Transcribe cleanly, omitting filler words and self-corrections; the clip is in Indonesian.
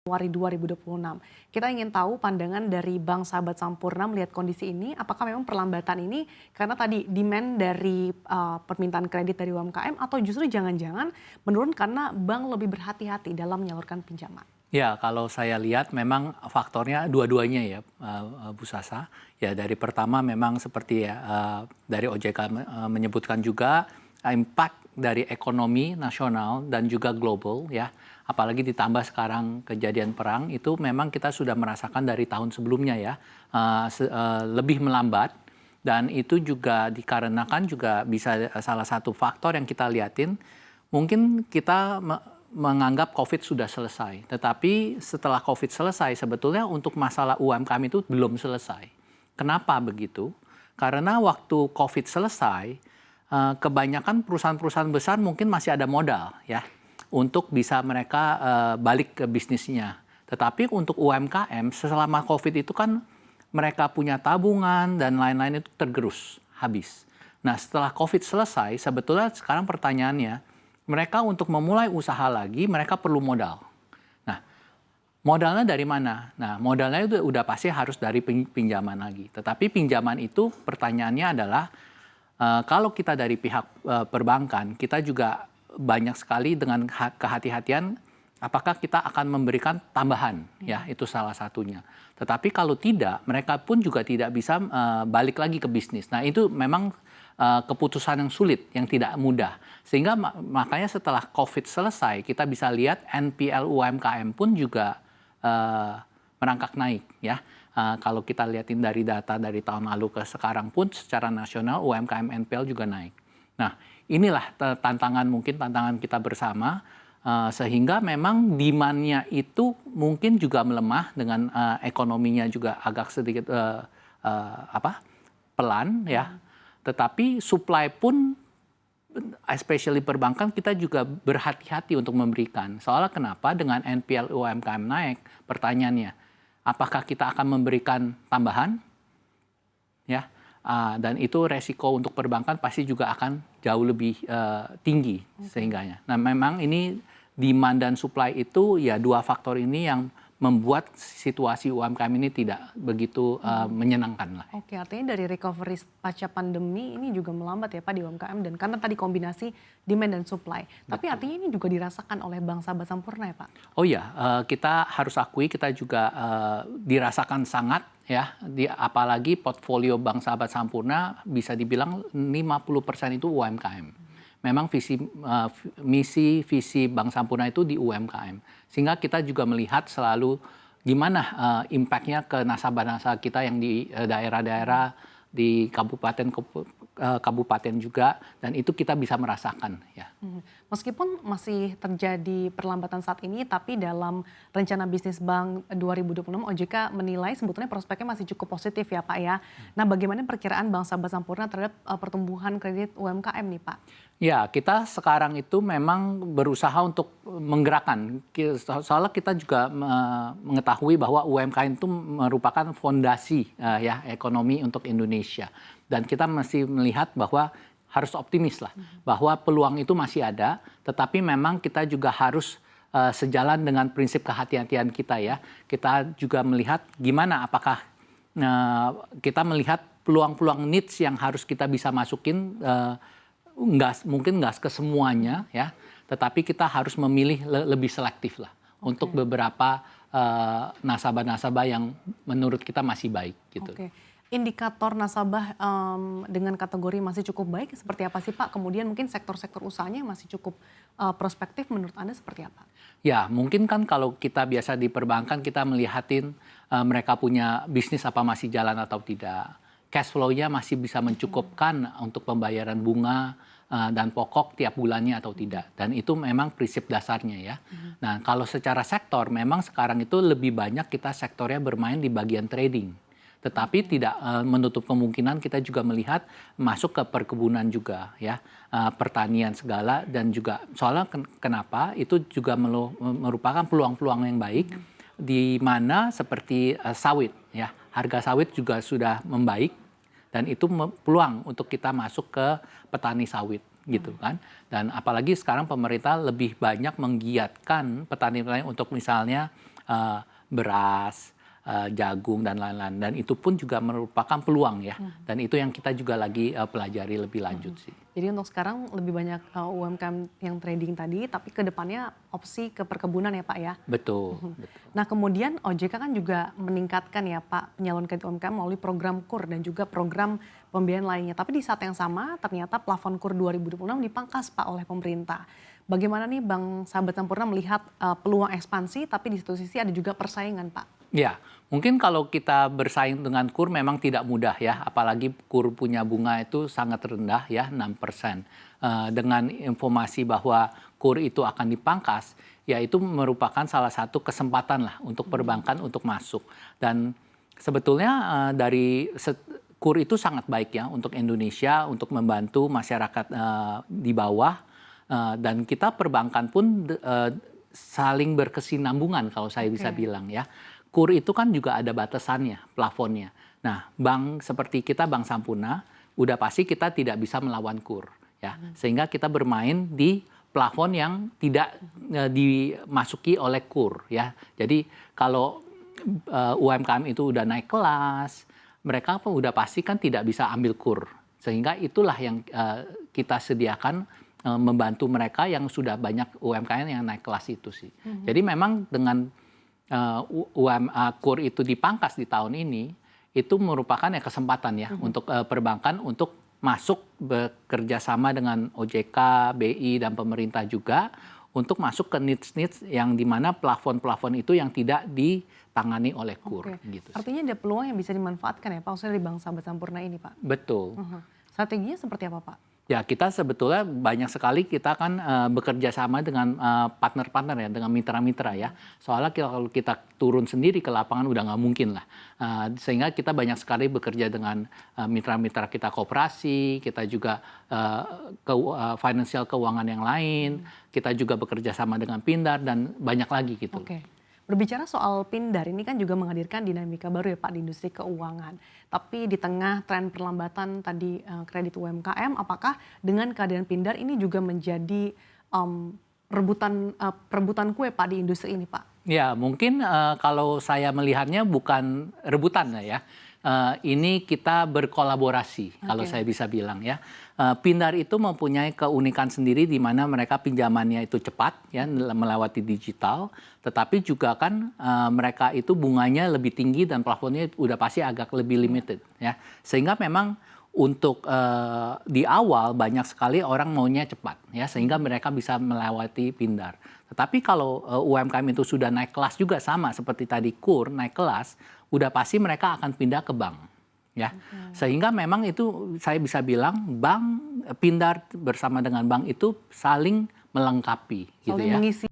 Januari 2026. Kita ingin tahu pandangan dari Bank Sahabat Sampurna melihat kondisi ini, apakah memang perlambatan ini karena tadi demand dari permintaan kredit dari UMKM atau justru jangan-jangan menurun karena bank lebih berhati-hati dalam menyalurkan pinjaman? Ya, kalau saya lihat memang faktornya dua-duanya ya, Bu Sasa. Ya, dari pertama memang seperti ya, dari OJK menyebutkan juga impact dari ekonomi nasional dan juga global ya. Apalagi ditambah sekarang kejadian perang, itu memang kita sudah merasakan dari tahun sebelumnya ya, lebih melambat. Dan itu juga dikarenakan juga bisa salah satu faktor yang kita lihatin, mungkin kita menganggap COVID sudah selesai. Tetapi setelah COVID selesai, sebetulnya untuk masalah UMKM itu belum selesai. Kenapa begitu? Karena waktu COVID selesai, kebanyakan perusahaan-perusahaan besar mungkin masih ada modal ya untuk bisa mereka balik ke bisnisnya. Tetapi untuk UMKM selama COVID itu kan mereka punya tabungan dan lain-lain itu tergerus, habis. Nah setelah COVID selesai, sebetulnya sekarang pertanyaannya, mereka untuk memulai usaha lagi, mereka perlu modal. Nah, modalnya dari mana? Nah, modalnya itu udah pasti harus dari pinjaman lagi. Tetapi pinjaman itu pertanyaannya adalah, kalau kita dari pihak perbankan, kita juga banyak sekali dengan kehati-hatian, apakah kita akan memberikan tambahan, ya itu salah satunya. Tetapi kalau tidak, mereka pun juga tidak bisa balik lagi ke bisnis. Nah, itu memang keputusan yang sulit, yang tidak mudah. Sehingga makanya setelah COVID selesai, kita bisa lihat NPL UMKM pun juga merangkak naik. Ya. Kalau kita lihatin dari data dari tahun lalu ke sekarang pun secara nasional UMKM NPL juga naik. Nah, inilah mungkin tantangan kita bersama, sehingga memang demand-nya itu mungkin juga melemah dengan ekonominya juga agak sedikit pelan ya. Tetapi supply pun, especially perbankan, kita juga berhati-hati untuk memberikan. Soalnya kenapa? Dengan NPL UMKM naik, pertanyaannya, apakah kita akan memberikan tambahan? Ya, dan itu resiko untuk perbankan pasti juga akan jauh lebih tinggi sehingganya. Nah, memang ini demand dan supply itu ya dua faktor ini yang membuat situasi UMKM ini tidak begitu menyenangkan lah. Oke, artinya dari recovery pasca pandemi ini juga melambat ya Pak di UMKM, dan karena tadi kombinasi demand dan supply. Tapi artinya ini juga dirasakan oleh Bank Sahabat Sampurna ya Pak? Oh iya, kita harus akui kita juga dirasakan sangat ya, apalagi portfolio Bank Sahabat Sampurna bisa dibilang 50% itu UMKM. Memang misi visi Bank Sampurna itu di UMKM. Sehingga kita juga melihat selalu gimana impact-nya ke nasabah-nasabah kita yang di daerah-daerah, di kabupaten juga, dan itu kita bisa merasakan ya. Meskipun masih terjadi perlambatan saat ini, tapi dalam rencana bisnis bank 2026 OJK menilai sebetulnya prospeknya masih cukup positif ya Pak ya. Nah, bagaimana perkiraan Bank Sahabat Sampurna terhadap pertumbuhan kredit UMKM nih Pak? Ya, kita sekarang itu memang berusaha untuk menggerakkan. Soalnya kita juga mengetahui bahwa UMKM itu merupakan fondasi ya ekonomi untuk Indonesia. Dan kita masih melihat bahwa harus optimis lah, bahwa peluang itu masih ada, tetapi memang kita juga harus sejalan dengan prinsip kehati-hatian kita ya. Kita juga melihat gimana apakah kita melihat peluang-peluang niche yang harus kita bisa masukin, mungkin nggak ke semuanya ya, tetapi kita harus memilih lebih selektif lah untuk beberapa nasabah-nasabah yang menurut kita masih baik gitu. Indikator nasabah dengan kategori masih cukup baik seperti apa sih Pak? Kemudian mungkin sektor-sektor usahanya masih cukup prospektif menurut Anda seperti apa? Ya mungkin kan kalau kita biasa di perbankan kita melihatin mereka punya bisnis apa masih jalan atau tidak. Cash flow-nya masih bisa mencukupkan untuk pembayaran bunga dan pokok tiap bulannya atau tidak. Dan itu memang prinsip dasarnya ya. Nah kalau secara sektor memang sekarang itu lebih banyak kita sektornya bermain di bagian trading. Tetapi tidak menutup kemungkinan kita juga melihat masuk ke perkebunan juga ya, pertanian segala, dan juga soalnya kenapa itu juga merupakan peluang-peluang yang baik di mana seperti sawit ya, harga sawit juga sudah membaik dan itu peluang untuk kita masuk ke petani sawit gitu kan. Dan apalagi sekarang pemerintah lebih banyak menggiatkan petani-petani untuk misalnya beras, jagung dan lain-lain. Dan itu pun juga merupakan peluang ya. Dan itu yang kita juga lagi pelajari lebih lanjut sih. Jadi untuk sekarang lebih banyak UMKM yang trading tadi, tapi ke depannya opsi ke perkebunan ya Pak ya? Betul. Betul. Nah kemudian OJK kan juga meningkatkan ya Pak penyaluran kredit UMKM melalui program KUR dan juga program pembiayaan lainnya. Tapi di saat yang sama ternyata plafon KUR 2026 dipangkas Pak oleh pemerintah. Bagaimana nih Bank Sahabat Sampurna melihat peluang ekspansi tapi di satu sisi ada juga persaingan Pak? Ya, mungkin kalau kita bersaing dengan KUR memang tidak mudah ya, apalagi KUR punya bunga itu sangat rendah ya, 6%. Dengan informasi bahwa KUR itu akan dipangkas, ya itu merupakan salah satu kesempatan lah untuk perbankan untuk masuk. Dan sebetulnya KUR itu sangat baik ya untuk Indonesia, untuk membantu masyarakat di bawah, dan kita perbankan pun saling berkesinambungan kalau saya bisa bilang ya. KUR itu kan juga ada batasannya, plafonnya. Nah, bank seperti kita, Bank Sampurna, udah pasti kita tidak bisa melawan KUR. Ya. Sehingga kita bermain di plafon yang tidak dimasuki oleh KUR. Ya. Jadi kalau UMKM itu udah naik kelas, mereka pun udah pasti kan tidak bisa ambil KUR. Sehingga itulah yang kita sediakan membantu mereka yang sudah banyak UMKM yang naik kelas itu sih. Jadi memang dengan KUR itu dipangkas di tahun ini, itu merupakan ya kesempatan ya untuk perbankan untuk masuk bekerja sama dengan OJK, BI, dan pemerintah juga untuk masuk ke needs yang dimana plafon-plafon itu yang tidak ditangani oleh KUR. Gitu. Artinya ada peluang yang bisa dimanfaatkan ya Pak, khususnya di Bank Sahabat Sampurna ini Pak? Betul. Strateginya seperti apa Pak? Ya, kita sebetulnya banyak sekali kita kan bekerja sama dengan partner-partner ya, dengan mitra-mitra ya. Soalnya kalau kita turun sendiri ke lapangan udah nggak mungkin lah. Sehingga kita banyak sekali bekerja dengan mitra-mitra kita koperasi, kita juga financial keuangan yang lain, kita juga bekerja sama dengan Pindad dan banyak lagi gitu. Oke. Berbicara soal Pindad ini kan juga menghadirkan dinamika baru ya Pak di industri keuangan. Tapi di tengah tren perlambatan tadi kredit UMKM, apakah dengan kehadiran Pindad ini juga menjadi perebutan kue Pak di industri ini Pak? Ya mungkin kalau saya melihatnya bukan rebutan ya. Ini kita berkolaborasi kalau saya bisa bilang ya. Pindad itu mempunyai keunikan sendiri di mana mereka pinjamannya itu cepat ya melewati digital, tetapi juga kan mereka itu bunganya lebih tinggi dan plafonnya udah pasti agak lebih limited ya. Sehingga memang untuk di awal banyak sekali orang maunya cepat ya sehingga mereka bisa melewati Pindad. Tetapi kalau UMKM itu sudah naik kelas juga sama seperti tadi KUR naik kelas, udah pasti mereka akan pindah ke bank. Ya, sehingga memang itu saya bisa bilang bank Pindad bersama dengan bank itu saling melengkapi, gitu ya. Mengisi